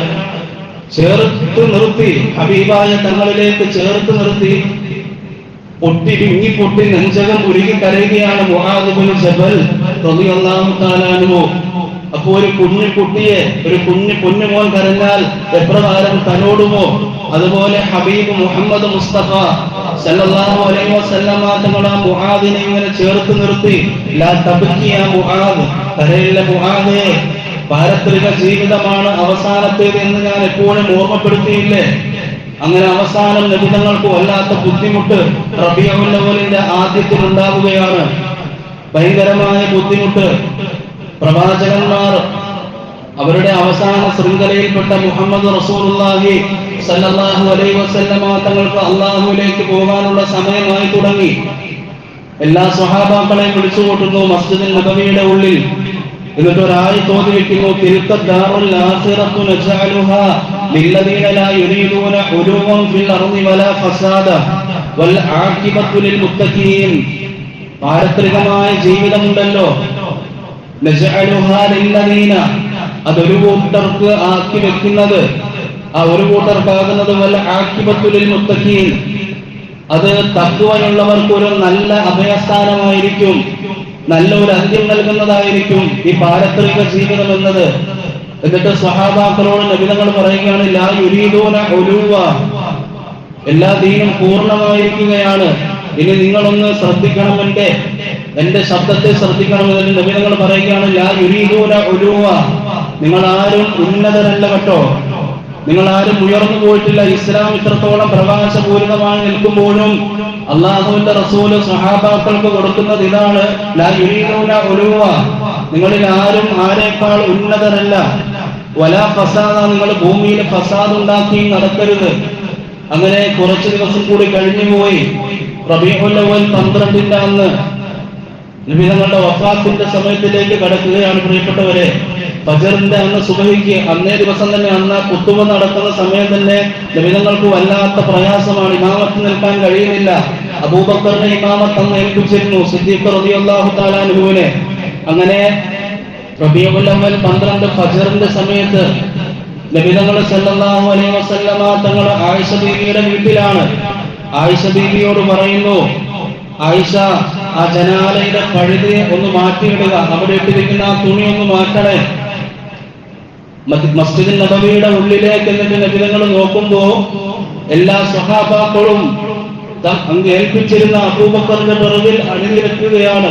ചേർത്ത് നിർത്തി, ഹബീബായ തങ്ങളിലേക്ക് ചേർത്ത് നിർത്തി പൊട്ടി നെഞ്ചകം ഉരുകി കരയുകയാണ് മുആദ് ബിൻ ജബൽ റളിയല്ലാഹു തആല അൻഹു. അപ്പോ ഒരു കുഞ്ഞു കുട്ടിയെ, ഒരു കുഞ്ഞു പൊന്നുമോൻ കരഞ്ഞാൽ എപ്രകാരം തലോടുമോ, അതുപോലെ ഹബീബ് മുഹമ്മദ് മുസ്തഫ സല്ലല്ലാഹു അലൈഹി വസല്ലമ തങ്ങൾ ആ മുആദിനെ ഇങ്ങനെ ചേർത്ത് നിർത്തി, ലാ തബ്കി യാ മുആദ്, കരയില്ല മുആദേ, പാരത്രിക ജീവിതമാണ് അവസാനത്തേത് എന്ന് ഞാൻ എപ്പോഴും ഓർമ്മപ്പെടുത്തിയില്ലേ. അങ്ങനെ അവസാനം നബി തങ്ങൾക്ക് വല്ലാത്ത ബുദ്ധിമുട്ട് റബീഉൽ അവ്വലിന്റെ ആദ്യത്തിൽ ഉണ്ടാവുകയാണ്. ഭയങ്കരമായ ബുദ്ധിമുട്ട്. പ്രവാചകന്മാർ അവരുടെ അവസാന ശൃംഖലയിൽപ്പെട്ട മുഹമ്മദ് റസൂലുള്ളാഹി സല്ലല്ലാഹു അലൈഹി വസല്ലമ തങ്ങൾക്ക് അല്ലാഹുവിലേക്ക് പോകാനുള്ള സമയമായി തുടങ്ങി. എല്ലാ സ്വഹാബാക്കളെയും വിളിച്ചു കൂട്ടുന്നു മസ്ജിദുൽ നബവിയുടെ ഉള്ളിൽ. എന്നിട്ട് ഒരായത്ത് ഓതി വെക്കുന്നു, തിൽക ദാറുൽ ആഖിറത്തു നജഅലുഹാ ലില്ലദീന ലാ യുരീദൂന ഉലൂവൻ ഫിൽ അർളി വലാ ഫസാദ വൽ ആഖിബത്തു ലിൽ മുത്തഖീൻ. പാരത്രികമായ ജീവിതമുണ്ടല്ലോ, നജഅലുഹാ ലില്ലദീന, അതൊരു കൂട്ടർക്ക് ആക്കി വെക്കുന്നത്, ആ ഒരു കൂട്ടർക്കാകുന്നത് വൽ ആഖിബത്തു ലിൽ മുത്തഖീൻ, അത് തഖ്വയുള്ളവർക്ക് ഒരു നല്ല അഭയസ്ഥാനമായിരിക്കും, നല്ല ഒരു അന്ത്യം നൽകുന്നതായിരിക്കും ഈ പാരത്രിക ജീവിതം എന്നത്. എന്നിട്ട് സ്വഹാബാക്കളോട് നബി തങ്ങൾ പറയുകയാണ്, ലാ യുരീദൂന ഉലൂവ, എല്ലാ ദീനും പൂർണ്ണമായിരിക്കുകയാണ്, ഇനി നിങ്ങളൊന്ന് ശ്രദ്ധിക്കണം, എന്റെ ശബ്ദത്തെ ശ്രദ്ധിക്കണം. എന്ന് നബി തങ്ങൾ പറയുകയാണ്, ലാ യുരീദൂന ഉലൂവ, നിങ്ങൾ ആരും ഉന്നതരല്ല കേട്ടോ, നിങ്ങൾ ആരും ഉയർന്നു പോയിട്ടില്ല. ഇസ്ലാം ഇത്രത്തോളം പ്രകാശപൂരിതമായി നിൽക്കുമ്പോഴും അള്ളാഹുവിന്റെ റസൂല് സ്വഹാബാക്കൾക്ക് കൊടുക്കുന്നത് ഇതാണ്, ലാ യുരീദൂന ഉലൂവ, നിങ്ങളിൽ ആരും ആരേക്കാൾ ഉന്നതരല്ല, വലാ ഫസാദ, നിങ്ങൾ ഭൂമിയിൽ ഫസാദ് ഉണ്ടാക്കി നടക്കരുത്. അങ്ങനെ കുറച്ചു ദിവസം കൂടി കഴിഞ്ഞുപോയി. റബീഉൽ അവ്വൽ 12 അന്ന് നബി തങ്ങളുടെ വഫാത്തിന്റെ സമയത്തിലേക്ക് കടക്കുകയാണ് പ്രിയപ്പെട്ടവരെ. ഫജറിന്റെ അന്ന് സുബഹിക്ക് അന്നേ ദിവസം തന്നെ, അന്ന് കുത്തുബ നടക്കുന്ന സമയം തന്നെ നബി തങ്ങൾക്ക് വല്ലാത്ത പ്രയാസമാണ്, ഇമാമത്ത് നിൽക്കാൻ കഴിയുന്നില്ല. അബൂബക്കറിനെ ഇമാമത്ത് അന്ന് ഏൽപ്പിച്ചിരുന്നു, സിദ്ദീഖ് റളിയല്ലാഹു തആല അൻഹുവിനെ. അങ്ങനെ റബീഉൽ അവ്വൽ 12 ഫജറിന്റെ സമയത്ത് നബി തങ്ങൾ സല്ലല്ലാഹു അലൈഹി വസല്ലമ തങ്ങൾ ആയിഷ ബീവിയുടെ വീട്ടിലാണ്. ആയിഷ ബീവിയോട് പറയുന്നു, ആയിഷ, ആ ജനാലയുടെ പഴുതിയെ ഒന്ന് മാറ്റിയിടുക, അവിടെ ഇട്ടിരിക്കുന്ന ആ തുണി ഒന്ന് മാറ്റണേ. മസ്ജിദുൽ നബവിയുടെ ഉള്ളിലേക്ക് എന്നിട്ട് നബി തങ്ങൾ നോക്കുമ്പോ എല്ലാ സ്വഹാബാക്കളും അങ്ങ് ഏൽപ്പിച്ചിരുന്ന അബൂബക്കറിന്റെ പിറകിൽ അണിനിരക്കുകയാണ്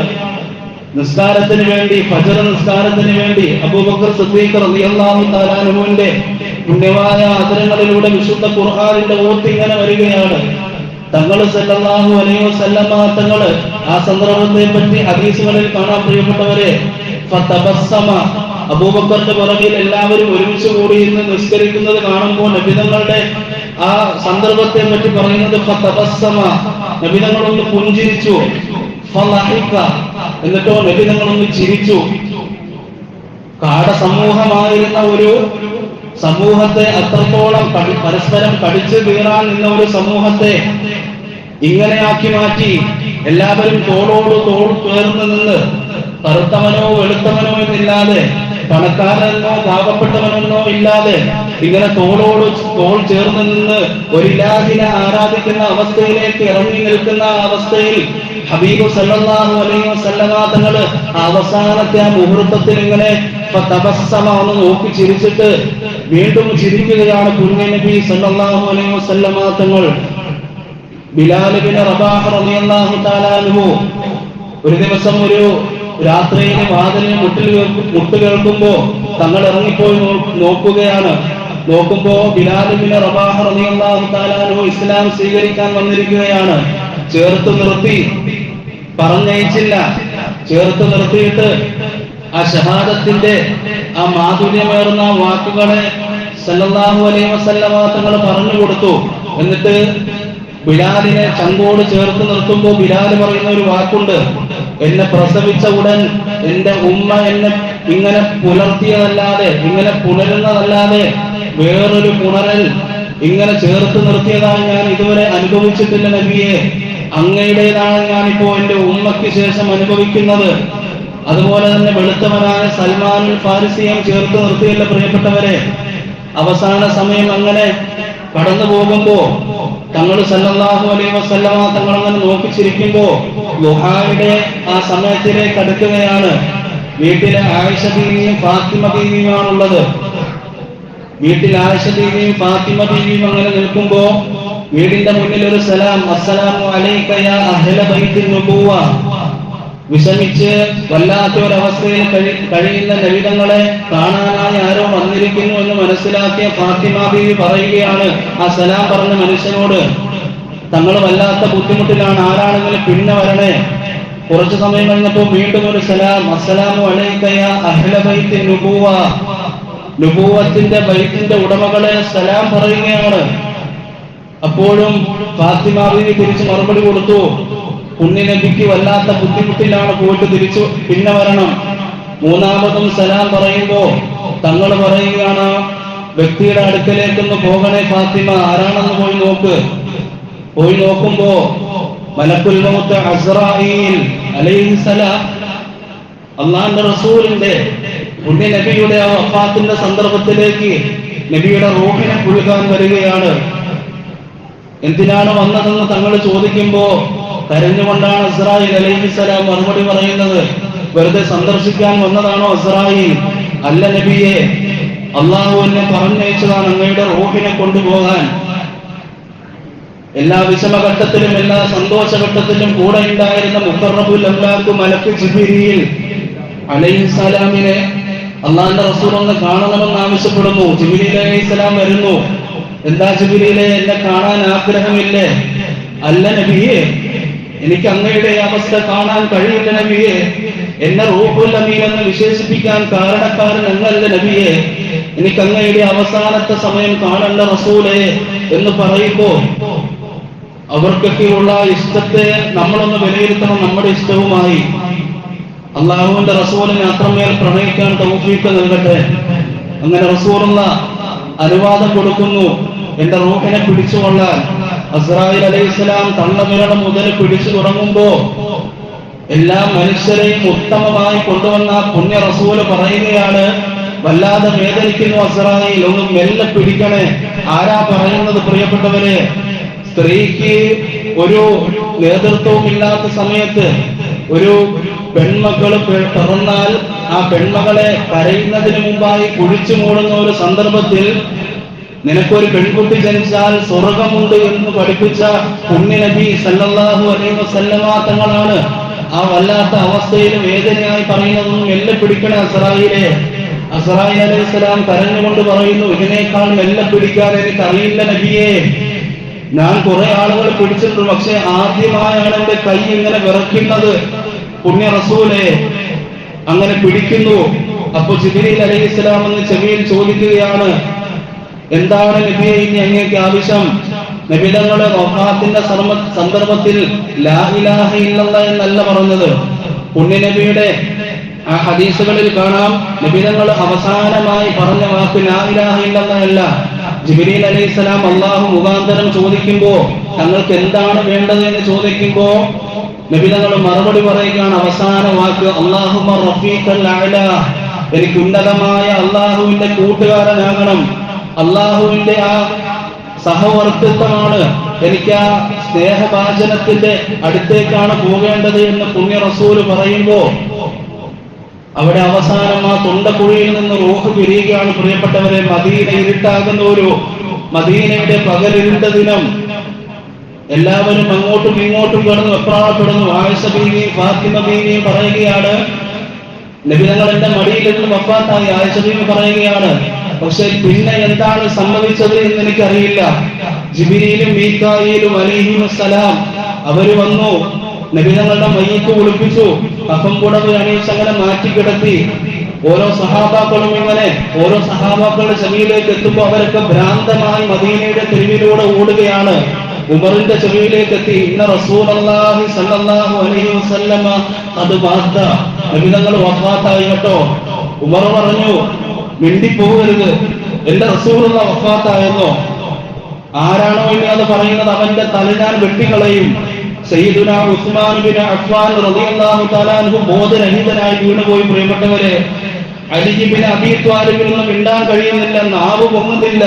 നിസ്കാരത്തിന് വേണ്ടി, ഫജ്ർ നിസ്കാരത്തിന് വേണ്ടി. അബൂബക്കർ സിദ്ദീഖ് റളിയല്ലാഹു തആല അൻഹുവിന്റെ പുണ്യമായ ആദരങ്ങളിലൂടെ വിശുദ്ധ ഖുർആനിന്റെ ഓത്ത് ഇങ്ങനെ വരികയാണ്. തങ്ങൾ സല്ലല്ലാഹു അലൈഹി വസല്ലമ തങ്ങൾ ആ സന്ദർഭത്തെ പറ്റി ഹദീസുകളിൽ കാണാൻ പ്രിയപ്പെട്ടവരെ, ഫതബസ്സമ, അബൂബക്കറിന്റെ പുറകിൽ എല്ലാവരും ഒരുമിച്ച് കൂടി ഇന്ന് നിസ്കരിക്കുന്നത് കാണുമ്പോൾ നബി തങ്ങളുടെ ആ സന്ദർഭത്തെ പറ്റി പറയുന്നത് ഫതബസ്സമ, നബി തങ്ങൾ ഒന്ന് പുഞ്ചിരിച്ചു. ഫളഹിക, എന്നിട്ടോ നബി തങ്ങൾ ഒന്ന് ചിരിച്ചു. കാട സമൂഹമായിരുന്ന ഒരു സമൂഹത്തെ, അത്രത്തോളം പരസ്പരം കടിച്ചു കീറാൻ നിന്ന ഒരു സമൂഹത്തെ ഇങ്ങനെയാക്കി മാറ്റി. എല്ലാവരും തോളോട് തോൾ ചേർന്ന് നിന്ന്, കറുത്തവനോ വെളുത്തവനോ എന്നില്ലാതെ, പണക്കാരനോ പാവപ്പെട്ടവനെന്നോ ഇല്ലാതെ, ഇങ്ങനെ തോളോട് തോൾ ചേർന്ന് നിന്ന് ഒരു ഇലാഹിനെ ആരാധിക്കുന്ന അവസ്ഥയിലേക്ക് ഇറങ്ങി നിൽക്കുന്ന അവസ്ഥയിൽ ഹബീബ് സല്ലല്ലാഹു അലൈഹി വസല്ലമ തങ്ങൾ അവസാനത്തെ ആ മുഹൂർത്തത്തിൽ ഇങ്ങനെ തബസ്സമ ഒന്ന് നോക്കി ചിരിച്ചിട്ട് വീണ്ടും ചിരിക്കുകയാണ് പുണ്യ നബി സല്ലല്ലാഹു അലൈഹി വസല്ലമ തങ്ങൾ. ബിലാൽ ഇബ്നു റബാഹ് റളിയല്ലാഹു തആല അൻഹു ഒരു ദിവസം ഒരു രാത്രിയിൽ വാതിലിന് മുട്ട് കേൾക്കുമ്പോ തങ്ങൾ ഇറങ്ങിപ്പോയി നോക്കുകയാണ്. നോക്കുമ്പോ ബിലാൽ ഇബ്നു റബാഹ റളിയല്ലാഹു തആല അൻഹു ഇസ്ലാം സ്വീകരിക്കാൻ വന്നിരിക്കുകയാണ്. ചേർത്ത് നിർത്തി, പറഞ്ഞയച്ചില്ല. ചേർത്ത് നിർത്തിയിട്ട് ആ ഷഹാദത്തിന്റെ ആ മാധുര്യമേറുന്ന വാക്കുകളെ സല്ലല്ലാഹു അലൈഹി വസല്ലമ തങ്ങൾ പറഞ്ഞു കൊടുത്തു. എന്നിട്ട് ബിലാലിനെ ചങ്കോട് ചേർത്ത് നിർത്തുമ്പോൾ ബിലാൽ പറയുന്ന ഒരു വാക്കുണ്ട്, എന്നെ പ്രസവിച്ച ഉടൻ എന്റെ ഉമ്മ എന്നെ ഇങ്ങനെ പുലർത്തിയതല്ലാതെ, ഇങ്ങനെ പുണരുന്നതല്ലാതെ വേറൊരു പുണരൽ ഇങ്ങനെ ചേർത്ത് നിർത്തിയതായി ഞാൻ ഇതുവരെ അനുഭവിച്ചിട്ടില്ല നബിയെ. അങ്ങയുടേതാണ് ഞാനിപ്പോ എന്റെ ഉമ്മയ്ക്ക് ശേഷം അനുഭവിക്കുന്നത്. അതുപോലെ തന്നെ വെളുത്തവനായ സൽമാനുൽ ഫാരിസിയും ചേർത്ത് നിർത്തിയല്ല പ്രിയപ്പെട്ടവരെ. അവസാന സമയം അങ്ങനെ കടന്നു പോകുമ്പോ തങ്ങൾ സല്ലല്ലാഹു അലൈഹി വസല്ലമ തങ്ങൾ അങ്ങനെ നോക്കിച്ചിരിക്കുമ്പോ ളുഹായുടെ ആ സമയത്തിലേക്ക് അടുക്കുകയാണ്. വീട്ടിലെ ആയിഷ ബീവിയും ഫാത്തിമ ബീവിയുമാണുള്ളത്. വീട്ടിൽ ആയിഷ ബീവിയും ഫാത്തിമ ബീവിയും അങ്ങനെ നിൽക്കുമ്പോ വീടിന്റെ മുന്നിൽ ഒരു സലാം, അസ്സലാമു അലൈക യാ അഹ്ല ബൈത്തിൻ നുബുവ. വിഷമിച്ച് വല്ലാത്ത ഒരവസ്ഥയിൽ കഴിയുന്ന നബിതങ്ങളെ കാണാനായി ആരോ വന്നിരിക്കുന്നു എന്ന് മനസ്സിലാക്കിയ ഫാത്തിമ ബീവി പറയുകയാണ് ആ സലാം പറഞ്ഞ മനുഷ്യനോട്, തങ്ങൾ വല്ലാത്ത ബുദ്ധിമുട്ടിലാണ്, ആരാണെങ്കിലും പിന്നെ വരണേ. കുറച്ചു സമയം കഴിഞ്ഞപ്പോൾ വീണ്ടും ഒരു സലാം, അസ്സലാമു അലൈക യാ അഹ്ല ബൈത്തിൻ നുബുവ. നുബുവത്തിന്റെ ബൈത്തിന്റെ ഉടമകളെ സലാം പറയുകയാണ്. അപ്പോഴും ഫാത്തിമ ബീവി തിരിച്ചു മറുപടി കൊടുത്തു, പുണ്യ നബിക്ക് വല്ലാത്ത ബുദ്ധിമുട്ടിലാണ്, പോയിട്ട് തിരിച്ചു പിന്നെ വരണം. മൂന്നാമതും സലാം പറയുമ്പോ തങ്ങൾ പറയുകയാണ്, വ്യക്തിയുടെ അടുക്കലേക്കൊന്ന് പോകണേ ഫാത്തിമ, ആരാണെന്ന് പോയി നോക്ക്. പോയി നോക്കുമ്പോ മലക്കുൽ മൗത്ത് അസ്റായീൽ അലൈഹിസ്സലാം, അല്ലാഹുവിന്റെ റസൂലിന്റെ പുണ്യ നബിയുടെ ആ വഫാത്തിന്റെ സന്ദർഭത്തിലേക്ക് നബിയുടെ റൂഹിനെ പുഴുകാൻ വരികയാണ്. എന്തിനാണ് വന്നതെന്ന് തങ്ങൾ ചോദിക്കുമ്പോ കരഞ്ഞുകൊണ്ടാണ് അസ്റായീൽ അലൈഹിസ്സലാം മറുപടി പറയുന്നത്, വെറുതെ സന്ദർശിക്കാൻ വന്നതാണോ അസ്റായീൽ? അല്ല നബിയെ, അള്ളാഹു എന്നെ പറഞ്ഞയച്ചതാണ് അങ്ങയുടെ റൂഹിനെ കൊണ്ടുപോകാൻ. എല്ലാ വിഷമഘട്ടത്തിലും എല്ലാ സന്തോഷഘട്ടത്തിലും കൂടെ ഉണ്ടായിരുന്ന മുഖറബുൽ അംലാഖ് മലക്ക് ജിബ്രീൽ അലൈഹിസ്സലാമിനെ അള്ളാഹുവിന്റെ റസൂൽ ഒന്ന് കാണണമെന്ന് ആവശ്യപ്പെടുന്നു. ജിബ്രീൽ അലൈഹിസ്സലാം വരുന്നു. എന്താ ജിബ്രീലെ, എന്നെ കാണാൻ ആഗ്രഹമില്ലേ? അല്ല നബിയെ, എനിക്ക് അങ്ങയുടെ അവസ്ഥ കാണാൻ കഴിയില്ല നബിയെ. എന്നെ റൂഹുൽ അമീൻ എന്ന് വിശേഷിപ്പിക്കാൻ കാരണക്കാരൻ അങ്ങല്ല നബിയെ. എനിക്ക് അങ്ങയുടെ അവസാനത്തെ സമയം കാണണ്ട റസൂലേ എന്ന് പറയുമ്പോ അവർക്കൊക്കെയുള്ള ഇഷ്ടത്തെ നമ്മളൊന്ന് വിലയിരുത്തണം. നമ്മുടെ ഇഷ്ടവുമായി അള്ളാഹുവിന്റെ റസൂലിനെ അത്രമേൽ പ്രണയിക്കാൻ തൗഫീഖ് നൽകട്ടെ. അങ്ങനെ റസൂലുള്ള അനുവാദം കൊടുക്കുന്നു എന്റെ റൂഹിനെ പിടിച്ചുകൊള്ളാൻ. അസ്റായീൽ അലൈഹിസ്സലാം തള്ളവിരൽ മുതൽ പിടിച്ചു തുടങ്ങുമ്പോ എല്ലാ മനുഷ്യരെയും ഉത്തമമായി കൊണ്ടുവന്ന പുണ്യ റസൂല് പറയുകയാണ്, വല്ലാതെ വേദനിക്കുന്നു അസ്റായീൽ, ഒന്ന് മെല്ലെ പിടിക്കണേ. ആരാ പറയുന്നത് പ്രിയപ്പെട്ടവരെ? സ്ത്രീക്ക് ഒരു നേതൃത്വവും ഇല്ലാത്ത സമയത്ത് ഒരു പെൺമക്കള് പിറന്നാൽ ആ പെൺമകളെ കരയുന്നതിന് മുമ്പായി കുഴിച്ചു മൂടുന്ന ഒരു സന്ദർഭത്തിൽ നിനക്കൊരു പെൺകുട്ടി ജനിച്ചാൽ സ്വർഗമുണ്ട് എന്ന് പഠിപ്പിച്ച പുണ്യ നബി സല്ലല്ലാഹു അലൈഹി വസല്ലമ തങ്ങളാണ് ആ വല്ലാത്ത അവസ്ഥയിൽ വേദനയായി പറയുന്നതൊന്നും മെല്ലെ പിടിക്കണ അസ്റായീലെ. അസ്റായീൽ അലൈഹിസ്സലാം കരഞ്ഞുകൊണ്ട് പറയുന്നു, ഇതിനേക്കാൾ മെല്ലെ പിടിക്കാൻ എനിക്ക് അറിയില്ല നബിയെ. ഞാൻ കുറെ ആളുകൾ പിടിച്ചിട്ടുണ്ട്, പക്ഷെ ആദ്യമായാണ് എന്റെ കൈ ഇങ്ങനെ വിറയ്ക്കുന്നത് പുണ്യ റസൂലെ. അങ്ങനെ പിടിക്കുന്നു. അപ്പൊ ജിബ്രീൽ അലൈഹിസ്സലാം എന്ന് ചെവിയിൽ ചോദിക്കുകയാണ്, എന്താണ് നബിയെ ഇനി അങ്ങേക്ക് ആവശ്യം? നബി തങ്ങളുടെ വഫാത്തിന്റെ സന്ദർഭത്തിൽ ലാ ഇലാഹ ഇല്ലല്ലാഹ് എന്നല്ല പറഞ്ഞത്. പുണ്യ നബിയുടെ ആ ഹദീസുകളിൽ കാണാം, നബി തങ്ങൾ അവസാനമായി പറഞ്ഞ വാക്ക് ലാ ഇലാഹ ഇല്ലല്ലാഹ് അല്ല. ജിബ്രീൽ അലൈഹിസ്സലാം അല്ലാഹു മുഖാന്തരം ചോദിക്കുമ്പോ തങ്ങൾക്ക് എന്താണ് വേണ്ടത് എന്ന് ചോദിക്കുമ്പോ നബി തങ്ങൾ മറുപടി പറയുകയാണ്, അവസാന വാക്ക് അല്ലാഹുമ്മ റഫീഖൽ അഅ്ലാ, എനിക്ക് ഉന്നതമായ അല്ലാഹുവിന്റെ കൂട്ടുകാരനാകണം. അള്ളാഹുവിന്റെ ആ സഹവർത്തിത്വമാണ്, എനിക്ക് ആ സ്നേഹഭാജനത്തിന്റെ അടുത്തേക്കാണ് പോകേണ്ടത് എന്ന് പുണ്യ റസൂല് പറയുമ്പോ അവിടെ അവസാനം ആ തൊണ്ടക്കുഴിയിൽ നിന്ന് റൂഹ് പിരിയുകയാണ്. പ്രിയപ്പെട്ടവരെ, മദീന ഇരുട്ടാകുന്ന ഒരു മദീനയുടെ പകലിരുണ്ട ദിനം. എല്ലാവരും അങ്ങോട്ടും ഇങ്ങോട്ടും കിടന്ന് വെപ്രാളപ്പെടുന്നു. ആയിഷ ബീവിയും ഫാത്തിമ ബീവിയും പറയുകയാണ്, നബി തങ്ങൾ എന്റെ മടിയിൽ നിന്ന് വഫാത്തായി. ആയിഷ ബീവി പറയുകയാണ്, പക്ഷെ പിന്നെ എന്താണ് സംഭവിച്ചത് എന്ന് എനിക്കറിയില്ല. ജിബ്രീലും മീകായിലും അലൈഹിമുസ്സലാം അവര് വന്നു, നബി തങ്ങളുടെ മയ്യിത്ത് കുളിപ്പിച്ചു, കഫം പുടവ് അണിയിച്ച് അങ്ങനെ മാറ്റി കിടത്തി. ഓരോ സഹാബാക്കളുടെ ചെവിയിലേക്ക് എത്തുമ്പോൾ അവരൊക്കെ ഭ്രാന്തമായി മദീനയുടെ തെരുവിലൂടെ ഓടുകയാണ്. ഉമറിന്റെ ചെവിയിലേക്ക് എത്തി, ഇന്ന റസൂലുള്ളാഹി സ്വല്ലല്ലാഹു അലൈഹി വസല്ലമ ഖദ് മാത, നബി തങ്ങൾ വഫാത്തായി കേട്ടോ. ഉമർ പറഞ്ഞു, മിണ്ടിപ്പോകരുത്, എന്റെ റസൂലുള്ള വഫാത്തായെന്നോ? ആരാണോ ഇനി അത് പറയുന്നത് അവന്റെ തല ഞാൻ വെട്ടിക്കളയും. സയ്യിദുനാ ഉസ്മാൻ ബിൻ അഫ്ഫാൻ റളിയല്ലാഹു തആല അൻഹു ബോധരഹിതനായി വീണുപോയി. പ്രിയപ്പെട്ടവരെ, അലി ഇബ്നു അബീ ത്വാലിബിൽ നിന്നും മിണ്ടാൻ കഴിയുന്നില്ല, നാവ് പൊങ്ങുന്നില്ല.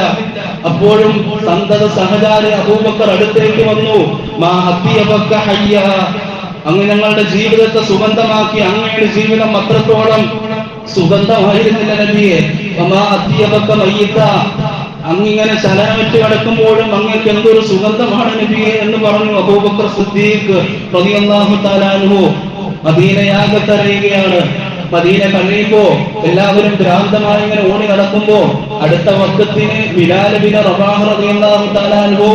അപ്പോഴും സന്തത സഹചാരി അബൂബക്കർ അടുത്തേക്ക് വന്നു. മാ അത്തിയബക ഹയ്യ, അങ്ങ് ഞങ്ങളുടെ ജീവിതത്തെ സുഗന്ധമാക്കി, അങ്ങയുടെ ജീവിതം അത്രത്തോളം സുഗന്ധമായിരുന്നില്ല നബിയെ. മാ അത്തിയബക മയ്യിത, അങ്ങിങ്ങനെ ചലനമറ്റ് കിടക്കുമ്പോഴും അങ്ങക്ക് എന്തൊരു സുഗന്ധമാണ് നബിയെ എന്ന് പറഞ്ഞു അബൂബക്കർ സിദ്ദീഖ് റളിയല്ലാഹു തആല അൻഹു. മദീനയാകത്തറിയുകയാണ്. മദീന കഴിയുമ്പോ എല്ലാവരും ഭ്രാന്തമായി ഇങ്ങനെ ഓടി നടക്കുമ്പോ അടുത്ത വഖത്തിന് ബിലാൽ ബിൻ റബാഹ് റളിയല്ലാഹു തആല അൻഹു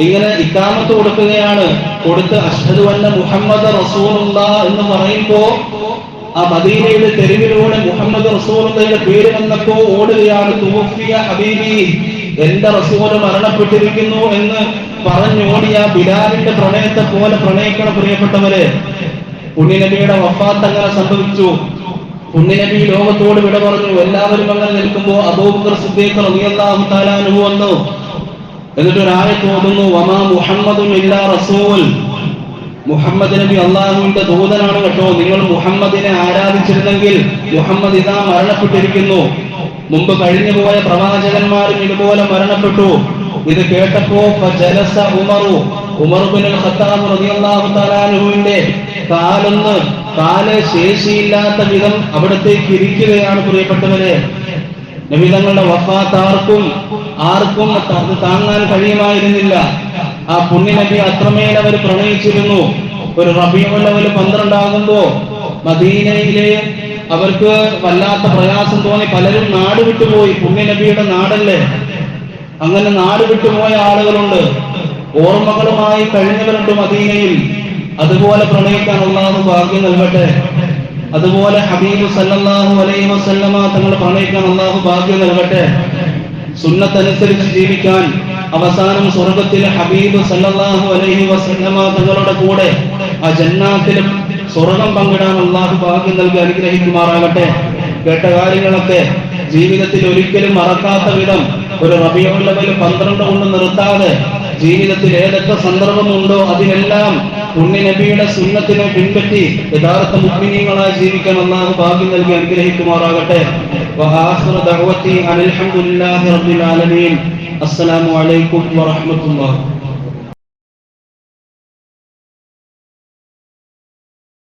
ഇങ്ങനെ ഇഖാമത്ത് കൊടുക്കുകയാണ്. കൊടുത്ത് അഷ്ഹദു അന്ന മുഹമ്മദ് റസൂലുള്ളാഹ് എന്ന് പറയുമ്പോ ആ മദീനയുടെ തെരുവിലൂടെ മുഹമ്മദ് റസൂലുള്ളാഹിയുടെ പേര് വന്നപ്പോ ഓടുകയാണ്. തുവഫിയ ഹബീബി, എന്റെ റസൂൽ മരണപ്പെട്ടിരിക്കുന്നു എന്ന് പറഞ്ഞോടിയ ബിലാലിന്റെ പ്രണയത്തെ പോലെ പ്രണയിക്കണം പ്രിയപ്പെട്ടവരെ. പുണ്യനബിയുടെ വഫാത്ത് അങ്ങനെ സംഭവിച്ചു. പുണ്യനബി ലോകത്തോട് വിട പറഞ്ഞു. എല്ലാവരും അങ്ങനെ നിൽക്കുമ്പോ അബൂബക്കർ സിദ്ദീഖ് റളിയല്ലാഹു തആല അൻഹു വന്നു. എന്നിട്ട് ഒരു ആയത്ത് ഓതുന്നു, വമാ മുഹമ്മദുൻ ഇല്ലാ റസൂൽ, മുഹമ്മദ് നബി അള്ളാഹുവിന്റെ ദൂതനാണ് കേട്ടോ. നിങ്ങൾ മുഹമ്മദിനെ ആരാധിച്ചിരുന്നെങ്കിൽ മുഹമ്മദ് ഇതാ മരണപ്പെട്ടിരിക്കുന്നു. മുമ്പ് കഴിഞ്ഞുപോയ പ്രവാചകന്മാരും ഇതുപോലെ മരണപ്പെട്ടു. ഇത് കേട്ടപ്പോ ഫജലസ ഉമർ ഇബ്നുൽ ഖത്താബ് റളിയല്ലാഹു തആല അൻഹുവിന്റെ കാല് ശേഷിയില്ലാത്ത വിധം അവിടത്തേക്ക് ഇരിക്കുകയാണ് പ്രിയപ്പെട്ടവരെ. നബി തങ്ങളുടെ വഫാത്ത് ആർക്കും താങ്ങാൻ കഴിയുമായിരുന്നില്ല. ആ പുണ്യനബി അത്രമേൽ അവർ പ്രണയിച്ചിരുന്നു. ഒരു റബീഉൽ അവ്വൽ 12 ആകുമ്പോ മദീനയിലെ അവർക്ക് വല്ലാത്ത പ്രയാസം തോന്നി. പലരും നാട് വിട്ടുപോയി. പുണ്യനബിയുടെ നാടല്ലേ. അങ്ങനെ നാട് വിട്ടുപോയ ആളുകളുണ്ട്. ഓർമ്മകളുമായി കഴിഞ്ഞവരുണ്ട് മദീനയിൽ. അതുപോലെ പ്രണയിക്കാൻ അല്ലാഹു ഭാഗ്യം നൽകട്ടെ. അതുപോലെ ഹബീബ് സല്ലല്ലാഹു അലൈഹി വസല്ലമ തങ്ങൾ പ്രണയിക്കാൻ അല്ലാഹു ഭാഗ്യം നൽകട്ടെ. സുന്നത്തനുസരിച്ച് ജീവിക്കാൻ അവസാനം സ്വർഗത്തിൽ ഹബീബ് സല്ലല്ലാഹു അലൈഹി വസല്ലമ തങ്ങളുടെ കൂടെ ആ ജന്നാത്തിൽ സ്വർഗം പങ്കിടാൻ അല്ലാഹു ഭാഗ്യം നൽകി അനുഗ്രഹിക്കുമാറാകട്ടെ. കേട്ട കാര്യങ്ങളൊക്കെ ജീവിതത്തിൽ ഒരിക്കലും മറക്കാത്ത വിധം ഒരു റബീഉൽ അവ്വൽ 12 കൊണ്ട് നിർത്താതെ ജീവിതത്തിൽ ഏതൊക്കെ സന്ദർഭമുണ്ടോ അതിലെല്ലാം പുണ്യനബിയുടെ സുന്നത്തിനെ പിൻപറ്റി യഥാർത്ഥ മുഅ്മിനീങ്ങളായി ജീവിക്കാൻ അല്ലാഹു ഭാഗ്യം നൽകി അനുഗ്രഹിക്കുമാറാകട്ടെ. വആഖിറു ദഅവതി അൽഹംദുലില്ലാഹി റബ്ബിൽ ആലമീൻ. അസ്സലാമു അലൈക്കും വറഹ്മത്തുള്ളാഹി.